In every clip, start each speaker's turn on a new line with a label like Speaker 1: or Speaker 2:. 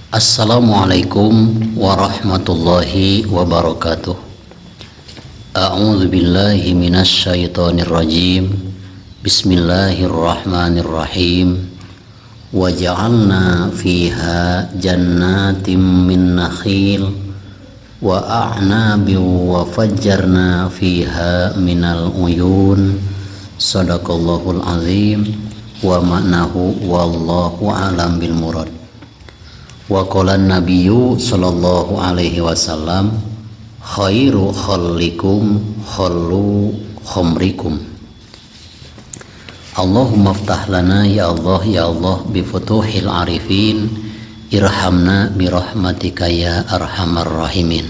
Speaker 1: Assalamualaikum warahmatullahi wabarakatuh. A'udzu billahi minasy syaithanir rajim. Bismillahirrahmanirrahim. Wa ja'alna fiha jannatin min nakhil wa a'nabin wa fajjarna fiha minal uyun. Shadaqallahul azim wa ma'nahu wallahu a'lam bil murad. Wa qala nabiyyu sallallahu alaihi wasallam khairu khallikum khallu khamrikum. Allahumma ftah lana ya Allah bi futuhil arifin irhamna bi rahmatika ya arhamar rahimin.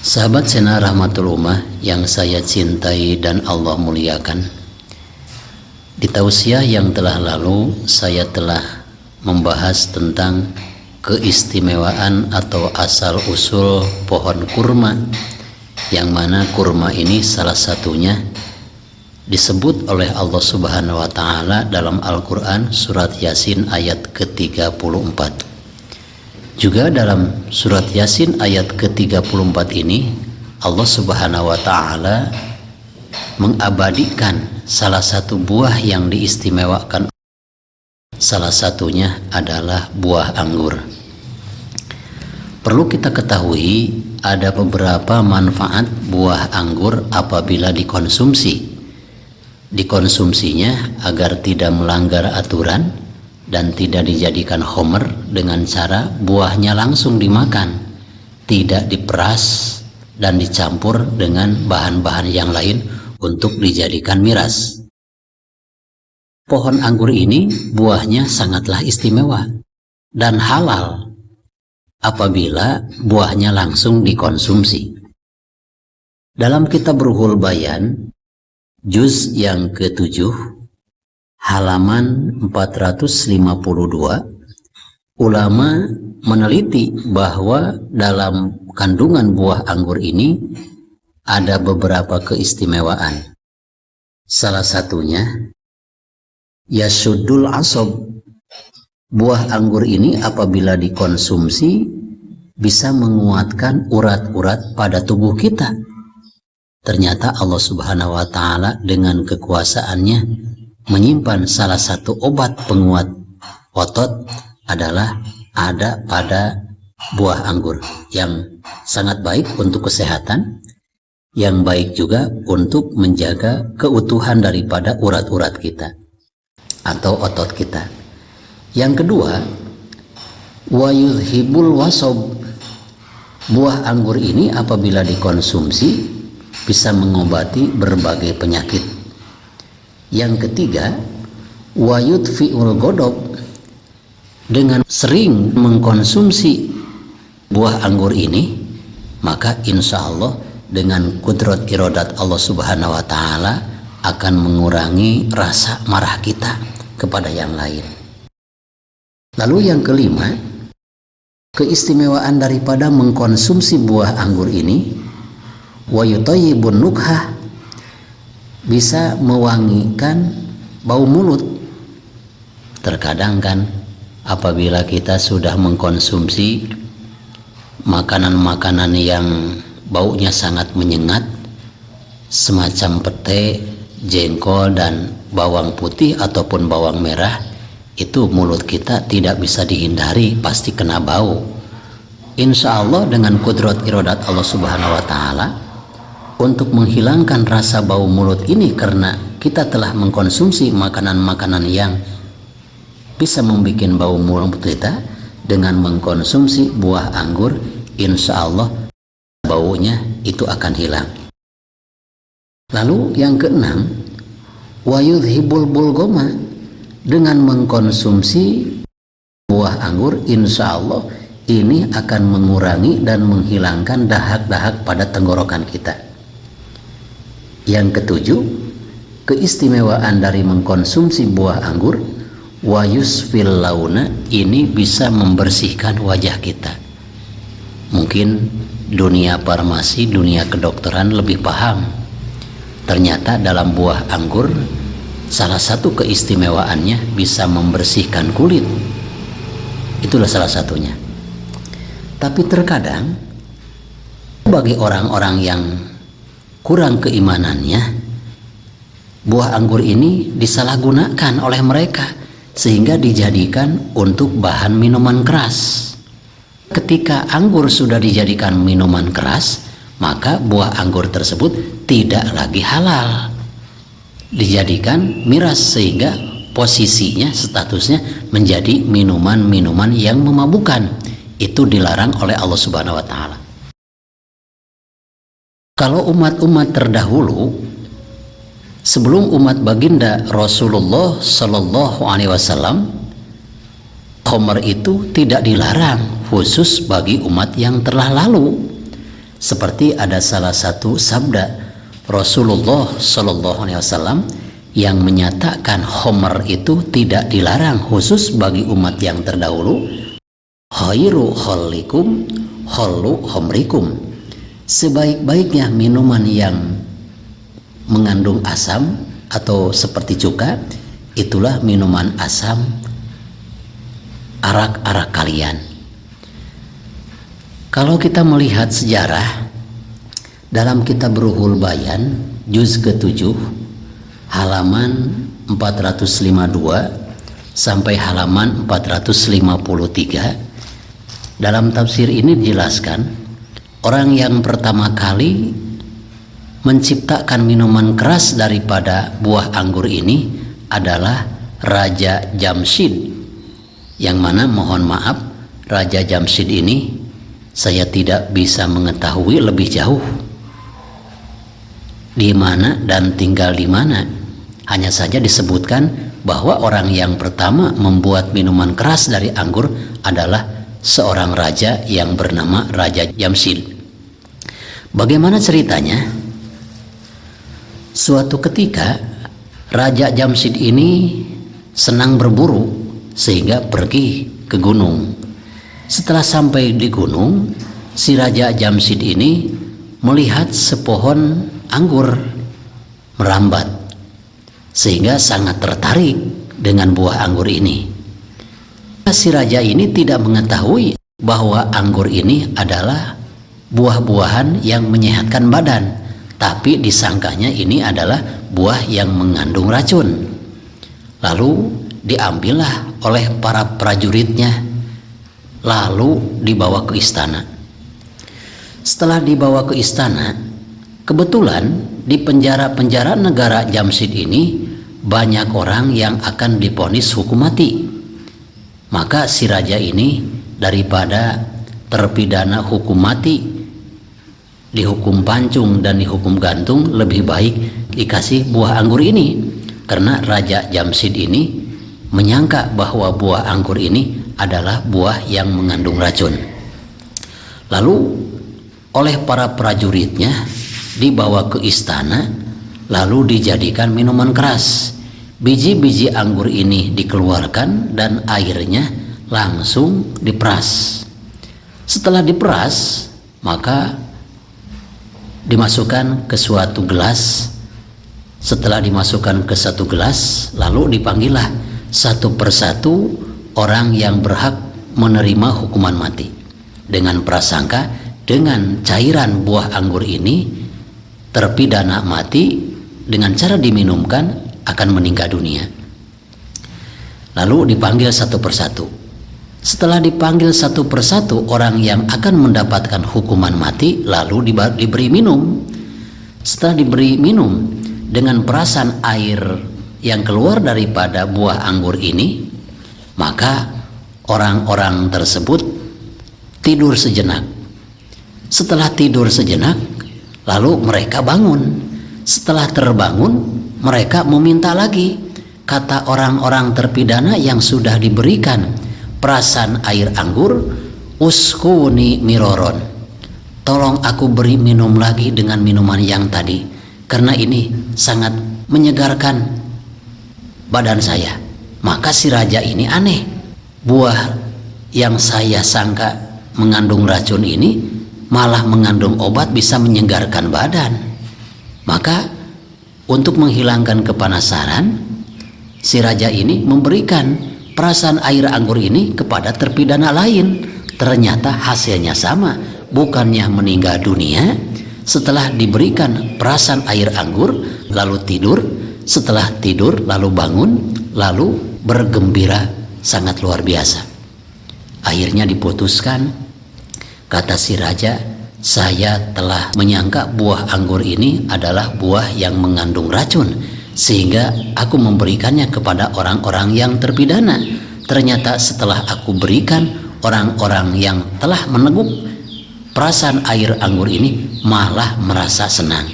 Speaker 1: Sahabat Sena Rahmatul Ummah yang saya cintai dan Allah muliakan, di tausiah yang telah lalu saya telah membahas tentang keistimewaan atau asal usul pohon kurma, yang mana kurma ini salah satunya disebut oleh Allah Subhanahu wa taala dalam Al-Qur'an surat Yasin ayat ke-34. Juga dalam surat Yasin ayat ke-34 ini Allah Subhanahu wa taala mengabadikan salah satu buah yang diistimewakan. Salah satunya adalah buah anggur. Perlu kita ketahui ada beberapa manfaat buah anggur apabila dikonsumsi. Dikonsumsinya agar tidak melanggar aturan dan tidak dijadikan homer dengan cara buahnya langsung dimakan, tidak diperas dan dicampur dengan bahan-bahan yang lain untuk dijadikan miras. Pohon anggur ini buahnya sangatlah istimewa dan halal apabila buahnya langsung dikonsumsi. Dalam kitab Ruhul Bayan juz yang ke-7 halaman 452, ulama meneliti bahwa dalam kandungan buah anggur ini ada beberapa keistimewaan. Salah satunya yasudul asob. Buah anggur ini apabila dikonsumsi bisa menguatkan urat-urat pada tubuh kita. Ternyata Allah Subhanahu wa taala dengan kekuasaannya menyimpan salah satu obat penguat otot adalah ada pada buah anggur, yang sangat baik untuk kesehatan, yang baik juga untuk menjaga keutuhan daripada urat-urat kita atau otot kita. Yang kedua, wa yuzhibul wasob. Buah anggur ini apabila dikonsumsi bisa mengobati berbagai penyakit. Yang ketiga, wa yudfi'ul godob. Dengan sering mengkonsumsi buah anggur ini, maka insya Allah dengan kudrat iradat Allah Subhanahu wa taala akan mengurangi rasa marah kita kepada yang lain. Lalu yang kelima, keistimewaan daripada mengkonsumsi buah anggur ini, wa yutayyibun nukhah, bisa mewangikan bau mulut. Terkadang kan apabila kita sudah mengkonsumsi makanan-makanan yang baunya sangat menyengat semacam pete, jengkol dan bawang putih ataupun bawang merah, itu mulut kita tidak bisa dihindari, pasti kena bau. Insya Allah dengan kudrat iradat Allah Subhanahu wa taala untuk menghilangkan rasa bau mulut ini, karena kita telah mengkonsumsi makanan-makanan yang bisa membuat bau mulut kita, dengan mengkonsumsi buah anggur insya Allah baunya itu akan hilang. Lalu yang keenam, wa yudhibul bulgoma. Dengan mengkonsumsi buah anggur insya Allah ini akan mengurangi dan menghilangkan dahak-dahak pada tenggorokan kita. Yang ketujuh, keistimewaan dari mengkonsumsi buah anggur, wa yusfil launa, ini bisa membersihkan wajah kita. Mungkin dunia farmasi, dunia kedokteran lebih paham. Ternyata dalam buah anggur salah satu keistimewaannya bisa membersihkan kulit. Itulah salah satunya. Tapi terkadang bagi orang-orang yang kurang keimanannya, buah anggur ini disalahgunakan oleh mereka sehingga dijadikan untuk bahan minuman keras. Ketika anggur sudah dijadikan minuman keras, maka buah anggur tersebut tidak lagi halal, dijadikan miras, sehingga posisinya, statusnya menjadi minuman-minuman yang memabukkan. Itu dilarang oleh Allah Subhanahu wa Ta'ala. Kalau umat-umat terdahulu, sebelum umat baginda Rasulullah Sallallahu Alaihi Wasallam, khamr itu tidak dilarang khusus bagi umat yang telah lalu. Seperti ada salah satu sabda Rasulullah Sallallahu Alaihi Wasallam yang menyatakan khamr itu tidak dilarang khusus bagi umat yang terdahulu. Khairu khalikum khallu khamrikum. Sebaik-baiknya minuman yang mengandung asam atau seperti cuka, itulah minuman asam arak-arak kalian. Kalau kita melihat sejarah dalam kitab Ruhul Bayan juz ke-7 halaman 452 sampai halaman 453, dalam tafsir ini dijelaskan orang yang pertama kali menciptakan minuman keras daripada buah anggur ini adalah Raja Jamshid, yang mana mohon maaf, Raja Jamshid ini saya tidak bisa mengetahui lebih jauh di mana dan tinggal di mana. Hanya saja disebutkan bahwa orang yang pertama membuat minuman keras dari anggur adalah seorang raja yang bernama Raja Jamshid. Bagaimana ceritanya? Suatu ketika Raja Jamshid ini senang berburu sehingga pergi ke gunung. Setelah sampai di gunung, si Raja Jamshid ini melihat sepohon anggur merambat sehingga sangat tertarik dengan buah anggur ini. Si raja ini tidak mengetahui bahwa anggur ini adalah buah-buahan yang menyehatkan badan, tapi disangkanya ini adalah buah yang mengandung racun. Lalu diambillah oleh para prajuritnya, lalu dibawa ke istana. Setelah dibawa ke istana, kebetulan di penjara-penjara negara Jamshid ini banyak orang yang akan divonis hukum mati. Maka si raja ini daripada terpidana hukum mati, dihukum pancung dan dihukum gantung, lebih baik dikasih buah anggur ini, karena Raja Jamshid ini menyangka bahwa buah anggur ini adalah buah yang mengandung racun. Lalu oleh para prajuritnya dibawa ke istana, lalu dijadikan minuman keras. Biji-biji anggur ini dikeluarkan dan airnya langsung diperas. Setelah diperas, maka dimasukkan ke suatu gelas. Setelah dimasukkan ke satu gelas, lalu dipanggillah satu persatu orang yang berhak menerima hukuman mati, dengan prasangka dengan cairan buah anggur ini terpidana mati dengan cara diminumkan akan meninggal dunia. Lalu dipanggil satu persatu. Setelah dipanggil satu persatu orang yang akan mendapatkan hukuman mati, lalu diberi minum. Setelah diberi minum, dengan perasan air yang keluar daripada buah anggur ini, maka orang-orang tersebut tidur sejenak. Setelah tidur sejenak, lalu mereka bangun. Setelah terbangun, mereka meminta lagi. Kata orang-orang terpidana yang sudah diberikan perasan air anggur, uskuni miroron, tolong aku beri minum lagi dengan minuman yang tadi, karena ini sangat menyegarkan badan saya. Maka si raja ini aneh, buah yang saya sangka mengandung racun ini malah mengandung obat bisa menyegarkan badan. Maka untuk menghilangkan kepanasaran, si raja ini memberikan perasan air anggur ini kepada terpidana lain. Ternyata hasilnya sama, bukannya meninggal dunia setelah diberikan perasan air anggur, lalu tidur, setelah tidur lalu bangun, lalu bergembira sangat luar biasa. Akhirnya diputuskan, kata si raja, saya telah menyangka buah anggur ini adalah buah yang mengandung racun, sehingga aku memberikannya kepada orang-orang yang terpidana. Ternyata setelah aku berikan, orang-orang yang telah meneguk perasan air anggur ini malah merasa senang.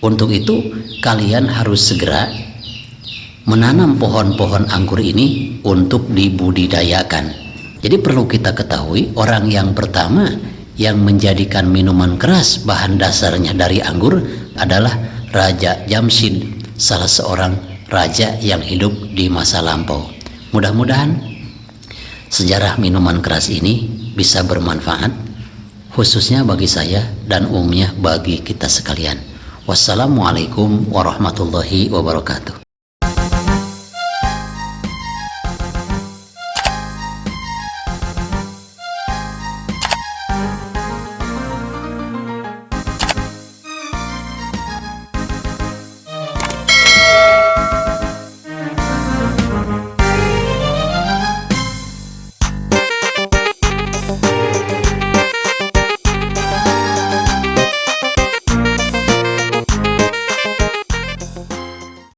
Speaker 1: Untuk itu kalian harus segera menanam pohon-pohon anggur ini untuk dibudidayakan. Jadi perlu kita ketahui, orang yang pertama yang menjadikan minuman keras bahan dasarnya dari anggur adalah Raja Jamshid, salah seorang raja yang hidup di masa lampau. Mudah-mudahan sejarah minuman keras ini bisa bermanfaat, khususnya bagi saya dan umumnya bagi kita sekalian. Wassalamualaikum warahmatullahi wabarakatuh.